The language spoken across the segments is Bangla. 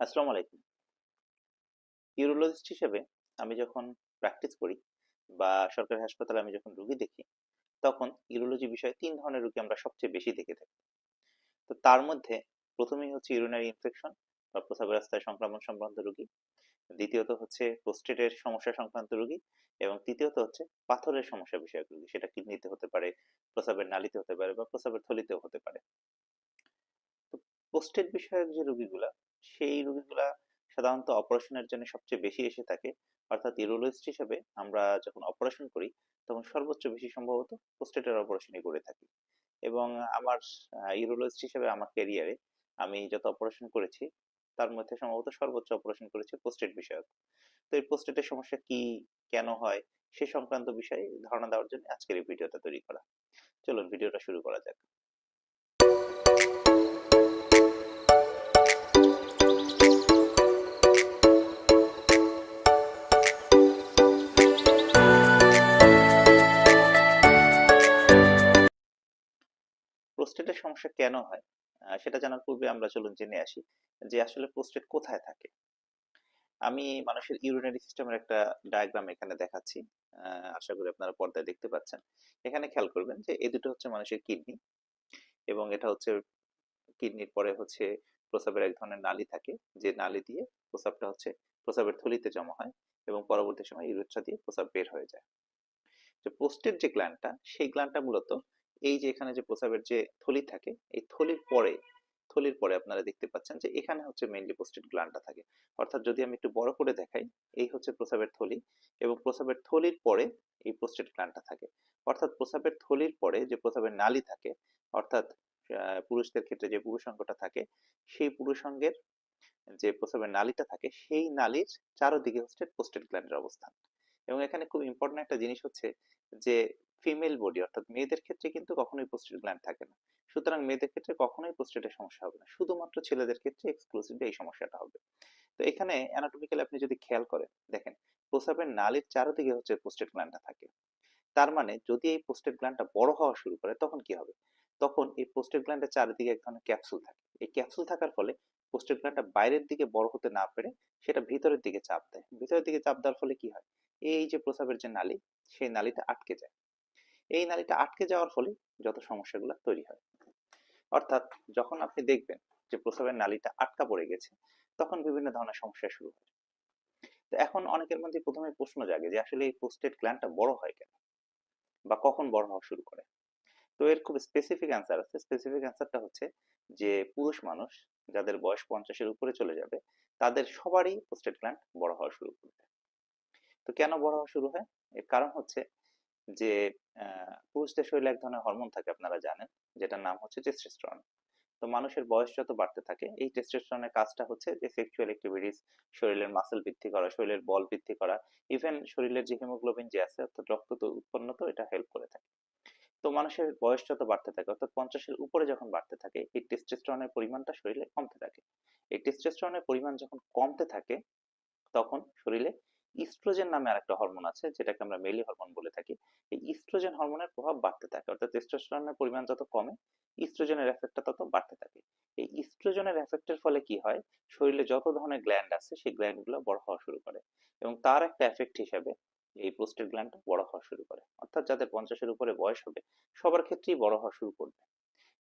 আসসালামু আলাইকুম। ইউরোলজিস্ট হিসেবে আমি যখন প্র্যাকটিস করি বা সরকারি হাসপাতালে আমি যখন রোগী দেখি, তখন ইউরোলজি বিষয়ে ৩ ধরনের রোগী আমরা সবচেয়ে বেশি দেখে থাকি। তো তার মধ্যে ১ম এই হচ্ছে ইউরিনারি ইনফেকশন বা প্রস্রাবের রাস্তায় সংক্রমণ সংক্রান্ত রোগী। দ্বিতীয়ত হচ্ছে প্রোস্টেটের সমস্যা সংক্রান্ত রোগী এবং তৃতীয়ত হচ্ছে পাথরের সমস্যা বিষয়ক রোগী। সেটা কিডনিতে হতে পারে, প্রস্রাবের নালীতে হতে পারে বা প্রস্রাবের থলিতেও হতে পারে। তো পোস্টেট বিষয়ক যে রোগীগুলা, সেই রোগীগুলা সাধারণত অপারেশনের জন্য সবচেয়ে বেশি এসে থাকে। অর্থাৎ ইউরোলজিস্ট হিসেবে আমরা যখন অপারেশন করি, তখন সর্বোচ্চ বেশি সম্ভবত পোস্টেটের অপারেশনই করে থাকি। এবং আমার ইউরোলজিস্ট হিসেবে আমার ক্যারিয়ারে আমি যত অপারেশন করেছি, তার মধ্যে সম্ভবত সর্বোচ্চ অপারেশন করেছি পোস্টেট বিষয়ক। তো এই পোস্টেটের সমস্যা কি, কেন হয়, সে সংক্রান্ত বিষয়ে ধারণা দেওয়ার জন্য আজকের এই ভিডিওটা তৈরি করা। চলুন ভিডিওটা শুরু করা যাক। প্রোস্টেটের সমস্যা কেন হয়? সেটা জানার পূর্বে আমরা চলুন জেনে আসি যে আসলে প্রোস্টেট কোথায় থাকে? আমি মানুষের ইউরিনারি সিস্টেমের একটা ডায়াগ্রাম এখানে দেখাচ্ছি। আশা করি আপনারা পর্দায় দেখতে পাচ্ছেন। এখানে খেয়াল করবেন যে এই দুটো হচ্ছে মানুষের কিডনি এবং এটা হচ্ছে কিডনির পরে হচ্ছে প্রস্রাবের এক ধরনের নালী থাকে, যে নালী দিয়ে প্রস্রাবটা হচ্ছে প্রস্রাবের থলিতে জমা হয় এবং পরবর্তী সময়ে ইউরেথ্রা দিয়ে প্রস্রাব বের হয়ে যায়। যে পোস্টের যে গ্ল্যান্ডটা, সেই গ্ল্যান্ডটা মূলত এই যে এখানে যে প্রস্রাবের যে থলি থাকে, এই থলির পরে আপনারা দেখতে পাচ্ছেন যে এখানে হচ্ছে মেইনলি পোস্টেড গ্ল্যান্ডটা থাকে। অর্থাৎ যদি আমি একটু বড় করে দেখাই, এই হচ্ছে প্রস্রাবের থলি এবং প্রস্রাবের থলির পরে এই পোস্টেড গ্ল্যান্ডটা থাকে। অর্থাৎ প্রস্রাবের থলির পরে যে প্রস্রাবের নালী থাকে, অর্থাৎ পুরুষদের ক্ষেত্রে যে পুরুষাঙ্গটা থাকে, সেই পুরুষাঙ্গের যে প্রস্রাবের নালীটা থাকে, সেই নালীর চারদিকে হচ্ছে পোস্টেড গ্ল্যান্ডের অবস্থান। এবং এখানে খুব ইম্পর্টেন্ট একটা জিনিস হচ্ছে যে ফিমেল বডি অর্থাৎ মেয়েদের ক্ষেত্রে কিন্তু কখনোই পোস্টেড গ্ল্যান্ড থাকে না। সুতরাং মেয়েদের ক্ষেত্রে কখনোই পোস্টেটের সমস্যা হবে না, শুধুমাত্র ছেলেদের ক্ষেত্রে এক্সক্লুসিভলি এই সমস্যাটা হবে। তো এখানে অ্যানাটমিক্যালি আপনি যদি খেয়াল করেন, দেখেন প্রস্রাবের নালীর চারদিকে হচ্ছে পোস্টেড গ্ল্যান্ডটা থাকে। তার মানে যদি এই পোস্টেড গ্ল্যান্ডটা বড় হওয়া শুরু করে তখন কি হবে? তখন এই পোস্টেড গ্ল্যান্ডের চারিদিকে এক ধরনের ক্যাপসুল থাকে। এই ক্যাপসুল থাকার ফলে পোস্টেড গ্ল্যান্ডটা বাইরের দিকে বড় হতে না পেরে সেটা ভিতরের দিকে চাপ দেয়। ভিতরের দিকে চাপ দেওয়ার ফলে কি হয়? এই যে প্রস্রাবের যে নালী, সেই নালীটা আটকে যায়। এই নালীটা আটকে যাওয়ার ফলে যত সমস্যাগুলো তৈরি হয়। অর্থাৎ যখন আপনি দেখবেন যে প্রস্রাবের নালীটা আটকা পড়ে গেছে, তখন বিভিন্ন ধরনের সমস্যা শুরু হয়। তো এখন অনেকের মধ্যে প্রথমে প্রশ্ন জাগে যে আসলে এই পোস্টেড গ্ল্যান্ডটা বড় হয় কেন বা কখন বড় হওয়া শুরু করে? তো এর খুব স্পেসিফিক অ্যান্সার আছে। স্পেসিফিক অ্যান্সারটা হচ্ছে যে পুরুষ মানুষ যাদের বয়স 50 এর উপরে চলে যাবে, তাদের সবারই প্রোস্টেট গ্ল্যান্ড বড় হওয়া শুরু করবে। তো কেন বড় হওয়া শুরু হয়? এর কারণ হচ্ছে যে পুরুষদের শরীরে এক ধরনের হরমোন থাকে, আপনারা জানেন, যেটার নাম হচ্ছে টেস্টোস্টেরন। তো মানুষের বয়স যত বাড়তে থাকে, এই টেস্টোস্টেরনের কাজটা হচ্ছে যে সেক্সুয়াল অ্যাক্টিভিটিস, শরীরের মাসল বৃদ্ধি করা, শরীরের বল বৃদ্ধি করা, ইভেন শরীরের যে হিমোগ্লোবিন যে আছে অর্থাৎ রক্ত উৎপন্ন, তো এটা হেল্প করে থাকে। তো মানুষের বয়স যত বাড়তে থাকে অর্থাৎ 50-এর উপরে যখন বাড়তে থাকে, এই টেস্টোস্টেরনের পরিমাণটা শরীরে কমতে থাকে। এই টেস্টোস্টেরনের পরিমাণ যখন কমতে থাকে, তখন শরীরে ইস্ট্রোজেন নামে আরেকটা হরমোন আছে, যেটাকে আমরা মেইলি হরমোন বলে থাকি। এই ইস্ট্রোজেন হরমোনের প্রভাব বাড়তে থাকে, অর্থাৎ টেস্টোস্টেরনের পরিমাণ যত কমে, ইস্ট্রোজেনের এফেক্টটা তত বাড়তে থাকে। এই ইস্ট্রোজেনের এফেক্টের ফলে কি হয়? শরীরে যত ধরনের গ্ল্যান্ড আছে সেই গ্ল্যান্ডগুলো বড় হওয়া শুরু করে এবং তার একটা এফেক্ট হিসেবে এই প্রোস্টেট গ্ল্যান্ডটা বড় হওয়া শুরু করে। অর্থাৎ যাদের 50-এর উপরে বয়স হবে, সবার ক্ষেত্রেই বড় হওয়া শুরু করবে।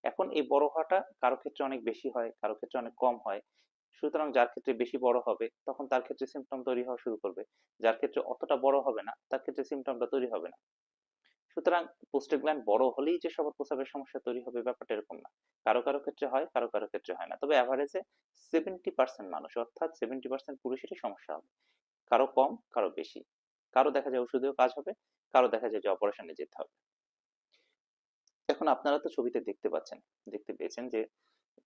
এখন এই বড় হওয়াটা কারো ক্ষেত্রে অনেক বেশি হয়, কারো ক্ষেত্রে অনেক কম হয়। সুতরাং যার ক্ষেত্রে বেশি বড় হবে, তখন তার ক্ষেত্রে সিম্পটম তৈরি হওয়া শুরু করবে। যার ক্ষেত্রে অতটা বড় হবে না, তার ক্ষেত্রে সিম্পটমটা তৈরি হবে না। সুতরাং প্রোস্টেট গ্ল্যান্ড বড় হলেই যে সবার প্রস্রাবের সমস্যা তৈরি হবে, ব্যাপারটা এরকম না। কারো কারো ক্ষেত্রে হয়, কারো কারো ক্ষেত্রে হয় না। তবে এভারেজে 70% মানুষ অর্থাৎ 70% পুরুষেরই সমস্যা হবে। কারো কম, কারো বেশি। কারো দেখা যায় ওষুধেও কাজ হবে, কারো দেখা যায় যে অপারেশনে যেতে হবে। এখন আপনারা তো ছবিতে দেখতে পেয়েছেন যে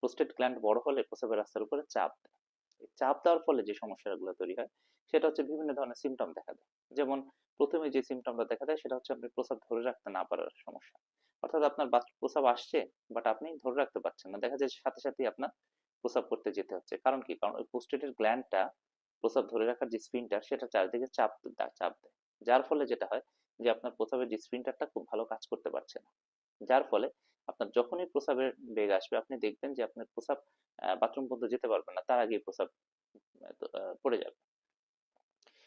প্রোস্টেট গ্ল্যান্ড বড় হলে প্রস্রাবের রাস্তার উপরে চাপ দেয়। এই চাপ দেওয়ার ফলে যে সমস্যাগুলো তৈরি হয়, সেটা হচ্ছে বিভিন্ন ধরনের সিমটম দেখা দেয়। যেমন প্রথমে যে সিমটমটা দেখা দেয় সেটা হচ্ছে আপনি প্রস্রাব ধরে রাখতে না পারার সমস্যা। অর্থাৎ আপনার প্রস্রাব আসছে, বাট আপনি ধরে রাখতে পারছেন না, দেখা যায় সাথে সাথেই আপনার প্রস্রাব করতে যেতে হচ্ছে। কারণ কি? কারণ ওই প্রোস্টেটের গ্ল্যান্ডটা প্রস্রাব ধরে রাখার যে স্ফিনটার, সেটা চারদিকে চাপ দেয়। যার ফলে যেটা হয় যে আপনার প্রস্রাবের যে স্ফিনটারটা খুব ভালো কাজ করতে পারছে না। যার ফলে আপনার যখনই প্রস্রাবের বেগ আসবে, আপনি দেখবেন যে আপনার প্রস্রাব বাথরুম পর্যন্ত যেতে পারবেন না, তার আগেই প্রস্রাব পড়ে যাবে।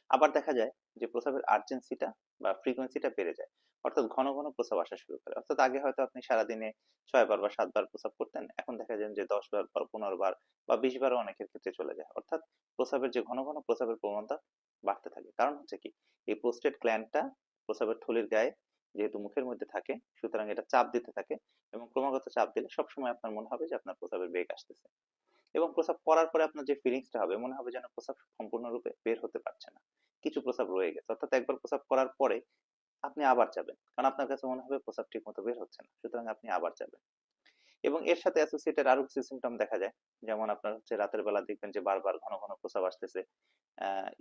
আবার দেখা যায় যে প্রস্রাবের আর্জেন্সিটা বা ফ্রিকোয়েন্সিটা বেড়ে যায়। অর্থাৎ ঘন, ঘন প্রস্রাব আসা শুরু করে। অর্থাৎ আগে হয়তো আপনি সারাদিনে ৬ বার বা ৭ বার প্রস্রাব করতেন। এখন দেখা যায় যে ১০ বার বা ১৫ বার বা ২০ বারও অনেকের ক্ষেত্রে চলে যায়। অর্থাৎ প্রস্রাবের যে ঘন, ঘন প্রস্রাবের প্রবণতা বাড়তে থাকে। কারণ হচ্ছে কি? এই প্রোস্টেট গ্ল্যান্ডটা প্রস্রাবের থলির গায়ে যেহেতু মুখের মধ্যে থাকে, সুতরাং এটা চাপ দিতে থাকে এবং ক্রমাগত চাপ দিলে সবসময় আপনার মনে হবে যে আপনার প্রস্রাবের বেগ আসতেছে। এবং প্রস্রাব করার পরে আপনার যে ফিলিংসটা হবে মনে হবে যেন প্রস্রাব সম্পূর্ণরূপে বের হতে পারছে না, কিছু প্রস্রাব রয়ে গেছে। অর্থাৎ একবার প্রস্রাব করার পরে আপনি আবার যাবেন, কারণ আপনার কাছে মনে হবে প্রস্রাব ঠিক মতো বের হচ্ছে না, সুতরাং আপনি আবার যাবেন। এবং এর সাথে অ্যাসোসিয়েটেড আরো কিছু সিমটম দেখা যায়, যেমন আপনার হচ্ছে রাতের বেলা দেখবেন যে বারবার ঘন ঘন প্রস্রাব আসতেছে।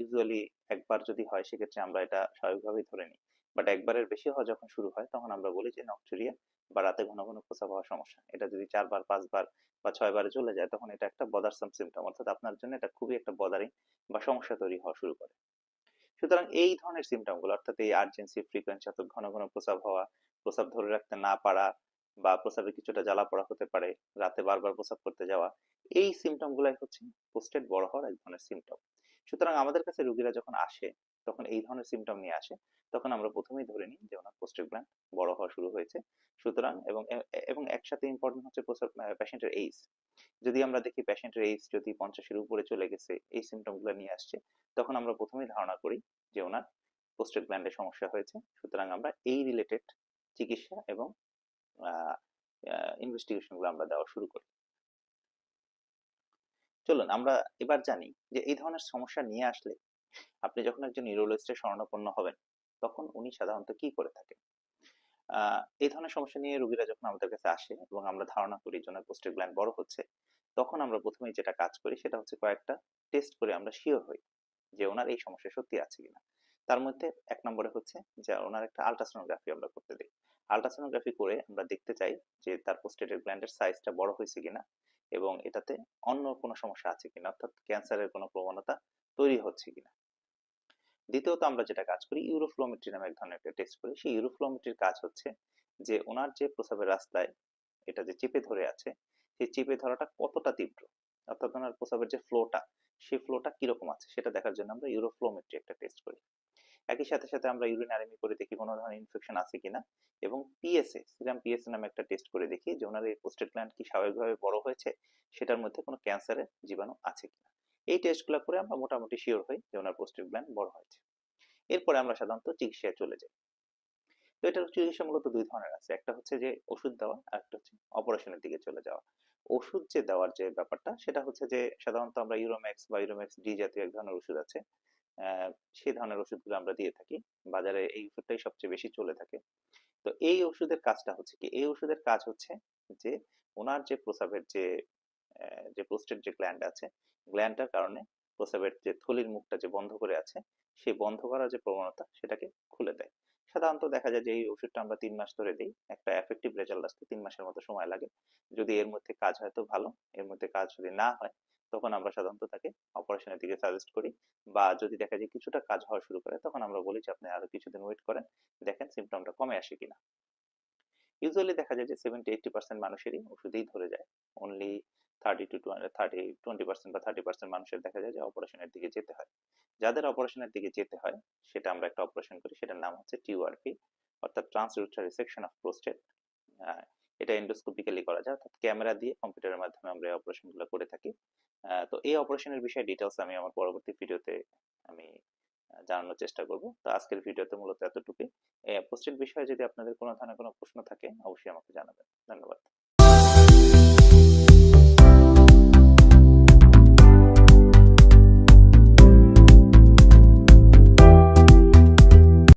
ইউজুয়ালি একবার যদি হয় সেক্ষেত্রে আমরা এটা স্বাভাবিকভাবেই ধরে নিই, বাট একবারের বেশি হওয়া যখন শুরু হয় তখন আমরা বলি যে নকটুরিয়া বা রাতে ঘন ঘন প্রস্রাব হওয়ার সমস্যা। এটা যদি ৪ বার ৫ বার বা ৬ বারে চলে যায় তখন এটা একটা বদারসাম সিমটম, অর্থাৎ আপনার জন্য এটা খুবই একটা বদারিং বা সমস্যা তৈরি হওয়া শুরু করে। সুতরাং এই ধরনের সিমটম গুলো, অর্থাৎ এই আর্জেন্সি, ফ্রিকোয়েন্সি, অর্থাৎ ঘন ঘন প্রস্রাব হওয়া, প্রস্রাব ধরে রাখতে না পারা বা প্রস্রাবে কিছুটা জ্বালা পড়া হতে পারে, রাতে বারবার প্রস্রাব করতে যাওয়া, এই সিমটম গুলাই হচ্ছে প্রোস্টেট বড় হওয়ার এক ধরনের সিমটম। সুতরাং আমাদের কাছে রোগীরা যখন আসে তখন এই ধরনের সিমটম নিয়ে আসে, তখন আমরা প্রথমেই ধরে নিই যে ওনার প্রোস্টেট গ্ল্যান্ড বড় হওয়া শুরু হয়েছে। সুতরাং এবং একসাথে ইম্পর্টেন্ট হচ্ছে পেশেন্টের এইজ। যদি আমরা দেখি পেশেন্টের এইজ যদি 50-এর উপরে চলে গেছে, এই সিমটম গুলো নিয়ে আসছে, তখন আমরা প্রথমেই ধারণা করি যে ওনার প্রোস্টেট গ্ল্যান্ডে সমস্যা হয়েছে। সুতরাং আমরা এই রিলেটেড চিকিৎসা এবং ইনভেস্টিগেশন গুলো আমরা দেওয়া শুরু করি। চলুন আমরা এবার জানি যে এই ধরনের সমস্যা নিয়ে আসলে আপনি যখন একজন নিউরোলজিস্টের শরণাপন্ন হবেন তখন উনি সাধারণত কি করে থাকেন। এই ধরনের সমস্যা নিয়ে রোগীরা যখন আমাদের কাছে আসে এবং আমরা ধারণা করি যে ওনার প্রোস্টেট গ্ল্যান্ড বড় হচ্ছে, তখন আমরা প্রথমেই যেটা কাজ করি সেটা হচ্ছে কয়েকটা টেস্ট করে আমরা শিওর হই যে ওনার এই সমস্যা সত্যি আছে কিনা। তার মধ্যে ১ নম্বরে হচ্ছে যে ওনার একটা আল্ট্রাসোনোগ্রাফি আমরা করতে দিই। আল্ট্রাসোনোগ্রাফি করে আমরা দেখতে চাই যে তার প্রোস্টেটের গ্ল্যান্ডের সাইজটা বড় হয়েছে কিনা এবং এটাতে অন্য কোনো সমস্যা আছে কিনা, অর্থাৎ ক্যান্সারের কোনো প্রবণতা তৈরি হচ্ছে কিনা। দ্বিতীয়ত আমরা যেটা কাজ করি ইউরোফ্লোমেট্রি নামে এক ধরনের একটা টেস্ট করি। সেই ইউরোফ্লোমেট্রির কাজ হচ্ছে যে ওনার যে প্রস্রাবের রাস্তায় এটা যে চেপে ধরে আছে, সেই চেপে ধরাটা কতটা তীব্র, অর্থাৎ ওনার প্রস্রাবের যে ফ্লোটা, সেই ফ্লোটা কিরকম আছে সেটা দেখার জন্য আমরা ইউরোফ্লোমেট্রি একটা টেস্ট করি। একই সাথে সাথে আমরা ইউরিনারিমি করে দেখি কোনো ধরনের ইনফেকশন আছে কিনা এবং পিএসএ, সিরাম পিএসএ নামে একটা টেস্ট করে দেখি যে ওনার এই প্রোস্টেট গ্ল্যান্ড কি স্বাভাবিকভাবে বড় হয়েছে, সেটার মধ্যে কোনো ক্যান্সারের জীবাণু আছে কিনা। এই টেস্টগুলো করে আমরা মোটামুটি শিওর হই যে ওনার প্রোস্টেট গ্ল্যান্ড বড় হয়েছে। এরপরে আমরা সাধারণত চিকিৎসায় চলে যাই। তো এটার চিকিৎসা মূলত ২ ধরনের আছে। একটা হচ্ছে যে ওষুধ দেওয়া, আরেকটা হচ্ছে অপারেশনের দিকে চলে যাওয়া। ওষুধ যে দেওয়ার যে ব্যাপারটা সেটা হচ্ছে যে সাধারণত আমরা ইউরোম্যাক্স বা ইউরোম্যাক্স ডি জাতীয় এক ধরনের ওষুধ আছে। সেই ধরনের ওষুধগুলো আমরা দিয়ে থাকি। বাজারে এই ওষুধটাই সবচেয়ে বেশি চলে থাকে। তো এই ওষুধের কাজটা হচ্ছে কি? এই ওষুধের কাজ হচ্ছে যে উনার যে প্রস্রাবের যে প্রোস্টেট যে গ্ল্যান্ড আছে, গ্ল্যান্ডটার কারণে প্রস্রাবের যে থলির মুখটা যে বন্ধ করে আছে, সেই বন্ধ করার যে প্রবণতা সেটাকে খুলে দেয়। সাধারণত দেখা যায় যে এই ওষুধটা আমরা ৩ মাস ধরে দেই। একটা এফেক্টিভ রেজাল্ট আসতে ৩ মাসের মতো সময় লাগে। যদি এর মধ্যে কাজ হয় তো ভালো, এর মধ্যে কাজ যদি না হয় তখন আমরা সাধারণত তাকে অপারেশনের দিকে সাজেস্ট করি, বা যদি দেখা যায় কিছুটা কাজ হওয়া শুরু করে তখন আমরা বলি যে আপনি আরো কিছুদিন ওয়েট করেন, দেখেন সিমটমটা কমে আসে কিনা। ইউজুয়ালি দেখা যায় যে 70-80% মানুষেরই ওষুধেই ধরে যায়। অনলি 20% বা 30% মানুষের দেখা যায় যে অপারেশনের দিকে যেতে হয়। যাদের অপারেশনের দিকে যেতে হয় সেটা আমরা একটা অপারেশন করি, সেটার নাম হচ্ছে টিউআরপি, অর্থাৎ ট্রান্সউরেথ্রাল রিসেকশন অফ প্রোস্টেট। এটা এন্ডোস্কোপিক্যালি করা যায়, অর্থাৎ ক্যামেরা দিয়ে কম্পিউটারের মাধ্যমে আমরা এই অপারেশনগুলো করে থাকি। তো এই অপারেশনের বিষয়ে ডিটেইলস আমি আমার পরবর্তী ভিডিওতে আমি জানানোর চেষ্টা করব। তো আজকের ভিডিওতে মূলত এতটুকুই। প্রোস্টেট বিষয়ে যদি আপনাদের কোনো ধরনের কোনো প্রশ্ন থাকে অবশ্যই আমাকে জানাবেন। ধন্যবাদ।